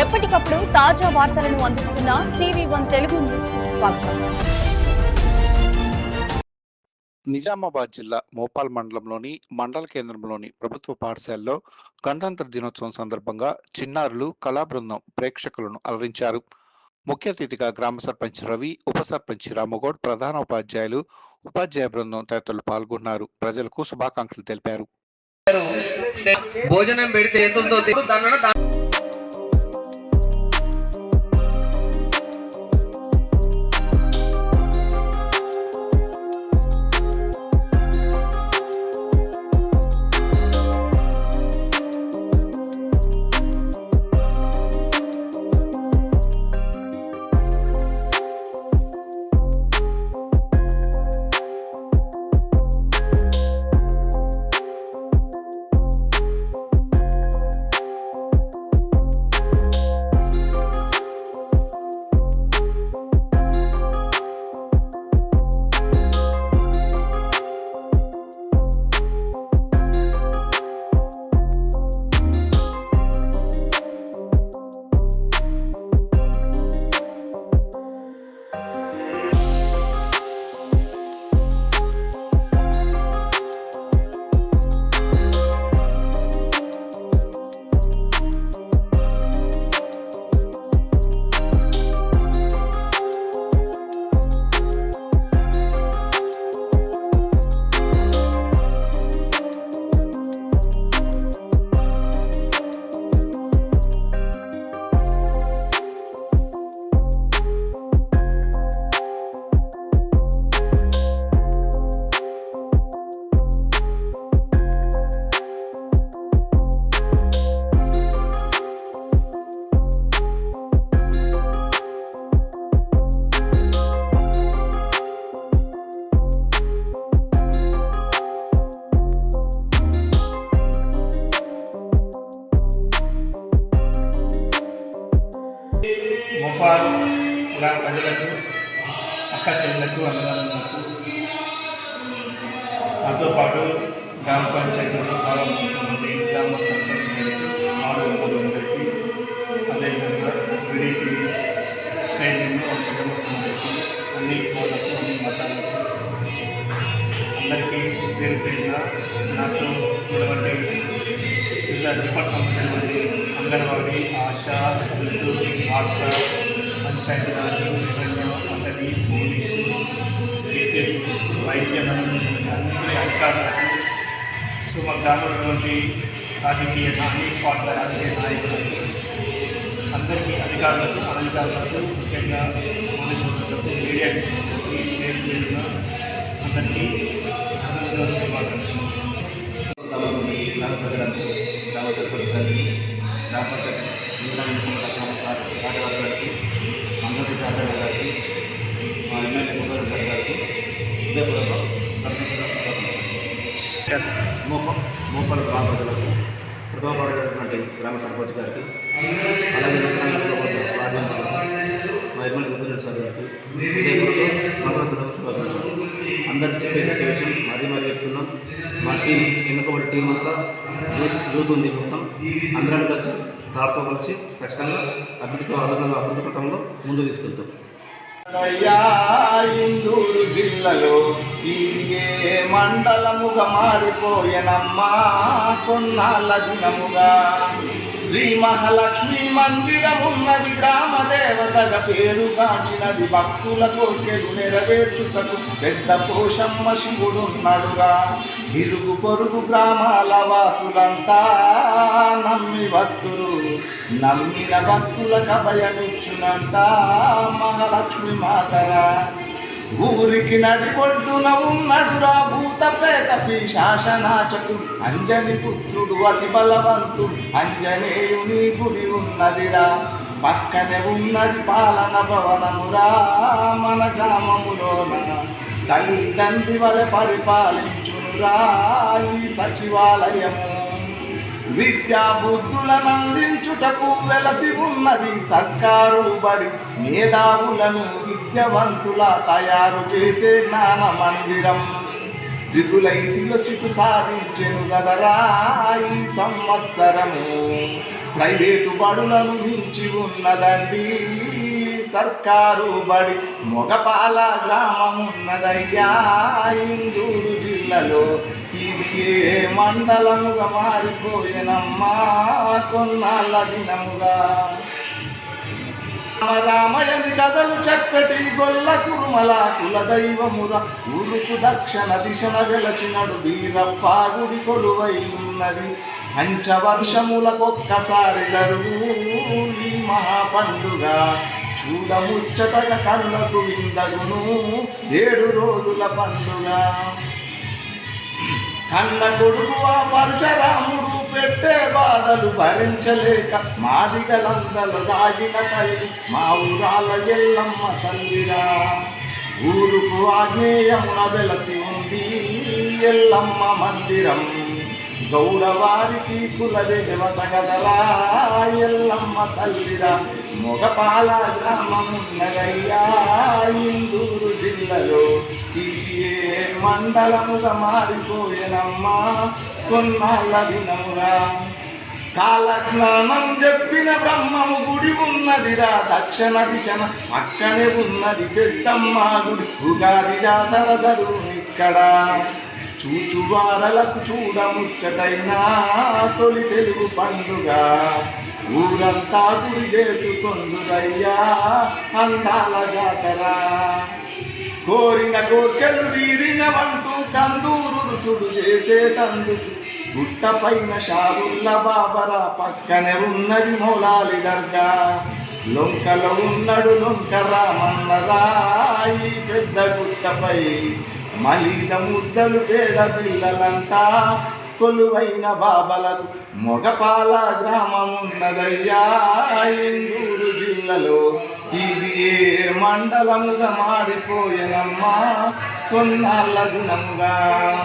ఎప్పటికప్పుడు తాజా వార్తలను అందిస్తున్న టీవీ1 తెలుగు న్యూస్ కు స్వాగతం. నిజామాబాద్ జిల్లా మోపాల్ మండలంలోని మండల కేంద్రంలోని ప్రభుత్వ పాఠశాలలో గణతంత్ర దినోత్సవం సందర్భంగా చిన్నారులు కళా బృందం ప్రేక్షకులను అలరించారు. ముఖ్య అతిథిగా గ్రామ సర్పంచ్ రవి, ఉప సర్పంచ్ రామగౌడ్, ప్రధాన ఉపాధ్యాయులు, ఉపాధ్యాయ బృందం తదితరులు పాల్గొన్నారు. ప్రజలకు శుభాకాంక్షలు తెలిపారు. భోజనం పెడితే మోపాల్ గ్రామ ప్రజలకు, అక్క చెల్లెలకు, అన్నదమ్ములకు, దాంతో పాటు గ్రామ పంచాయతీలో భాగం నుండి గ్రామ సర్పంచ్ గారికి, వార్డు మెంబర్లందరికీ, అదేవిధంగా విడిసి చైర్మన్ కుటుంబస్తులందరికీ, అన్ని కులాలకు, అన్ని మతాలకు అందరికీ పేరు పేరున నాతో ఉన్నటువంటి వివిధ డిపార్ట్ సంబంధించినటువంటి అంగన్వాడీ, ఆశా, హెల్త్, ఆక్క, పంచాయతీరాజ్, రెవెన్యూ, అటవీ, పోలీసు, విద్యుత్, వైద్యం అందరి అధికారులకు, సో మా గ్రామంలో ఉన్నటువంటి రాజకీయ అన్ని పార్టీల రాజకీయ నాయకులకు, అందరికీ అధికారులకు, అనధికారులకు, ముఖ్యంగా పోలీసు సోదరులకు, మీడియా మిత్రులకి పేరు పేరున అందరికీ శుభాకాంక్షలు. గ్రామ ప్రజలకు, గ్రామ సర్పంచ్ గారికి, గ్రామ పంచాయతీ మిగతా ఎన్నుకున్న కార్యవర్గానికి, మంగళ సాధన గారికి, మా ఎమ్మెల్యే పునరు సార్ గారికి హృదయపూర్వక గణతంత్ర శుభాకాంక్షలు. మోపాల గ్రామ ప్రజలకు, ప్రథమ పడినటువంటి గ్రామ సర్పంచ్ గారికి, అలాగే నూతన ఎన్నుకోబడ్డ వార్డు మెంబర్లకు, మా ఎమ్మెల్యే పునరు సార్ గారికి హృదయపూర్వక గణతంత్ర శుభాకాంక్షలు. అందరికి చెప్పే ఒక విషయం మరీ చెప్తున్నాం, మా టీం ఎన్నుకోబడి టీం అంతా యూత్ ఉంది. మొత్తం అందరం కలిసి సార్తో కలిసి ఖచ్చితంగా అభివృద్ధి పథంలో ముందు తీసుకెళ్తాం. ఇందూరు జిల్లాలో ఇది ఏ మండలముగా మారిపోయెనమ్మా కొన్నాళ్ళ దినముగా. శ్రీ మహాలక్ష్మి మందిరం ఉన్నది, గ్రామ దేవతగా పేరు కాంచినది, భక్తుల కోర్కెలు నెరవేర్చుటకు పెద్ద పోషమ్మ శివుడున్నడురా. ఇరుగు పొరుగు గ్రామాల వాసులంతా నమ్మి భక్తులు, నమ్మిన భక్తులకు అభయమిచ్చునంట మహాలక్ష్మి మాతరా. ఊరికి నడిబొడ్డున ఉన్నడురా భూత ప్రేత పిశాచనాచకుడు, అంజని పుత్రుడు అతి బలవంతుడు, అంజనేయుని గుడి ఉన్నదిరా. పక్కనే ఉన్నది పాలన భవనమురా మన గ్రామములోన, తల్లిదండ్రి వలె పరిపాలించునురా ఈ సచివాలయము. విద్యా బుద్ధులనందించుటకు వెలసి ఉన్నది సర్కారు బడి, మేధావులను విద్యావంతుల తయారు చేసే జ్ఞాన మందిరం. ట్రిపుల్ ఐటీలో సీటు సాధించెను గదరా ఈ సంవత్సరము. ప్రైవేటు బడులను మించి ఉన్నదండి సర్కారు బడి. మొగపాల గ్రామం ఉన్నదయ్యా ఇందూరు జిల్లాలో. ఇది ఏ మండలముగా మారిపోయేనమ్మా కొన్నాళ్ళ దినముగా. రామయని కథలు చెప్పటి గొల్ల కురుమల కులదైవముర. ఊరుకు దక్షిణ దిశన వెలసినడు వీరప్ప గుడి కొలువై ఉన్నది. పంచవర్షములకొక్కసారి జరుగు ఈ మహాపండుగ. చూడముచ్చటగా కళ్ళకు విందగును 7 రోజుల పండుగ. కన్న కొడుకు ఆ పరశురాముడు పెట్టే బాధలు భరించలేక మాదిగలందలు దాగిన తల్లి మా ఊరాల ఎల్లమ్మ తల్లిరా. ఊరుకు ఆగ్నేయమున వెలసి ఉంది ఎల్లమ్మ మందిరం. గౌడవారికి కులదేవత గదరా ఎల్లమ్మ తల్లిరా. మొగపాల గ్రామమున్నదయ్యా ఇందూరు జిల్లాలో. ఇది ఏ మండలముగా మారిపోయేనమ్మా కొన్నాళ్ళ దినముగా. కాలజ్ఞానం చెప్పిన బ్రహ్మము గుడి ఉన్నదిరా దక్షిణ దిశన. పక్కనే ఉన్నది పెద్దమ్మ గుడి. ఉగాది జాతర జరుగునిక్కడ. చూచువారలకు చూడముచ్చటైనా తొలి తెలుగు పండుగ. ఊరంతా గుడి చేసుకొందురయ్యా అందాల జాతర. కోరిన కోర్కెలు తీరినవంటూ కందూరు రుసుడు చేసేటందుకు గుట్టపైన షాదుల్ల బాబరా. పక్కనే ఉన్నది మౌలాలి దర్గా. లొంకలో ఉన్నడు లొంక రామన్నరా ఈ పెద్ద గుట్టపై. మలీద ముద్దలు పేడ పిల్లలంతా కొలువైన బాబలకు. మొగపాల గ్రామమున్నదయ్యా ఇందూరు జిల్లాలో. ఇది ఏ మండలముగా మారిపోయేనమ్మా కొన్నాళ్ళ దినముగా.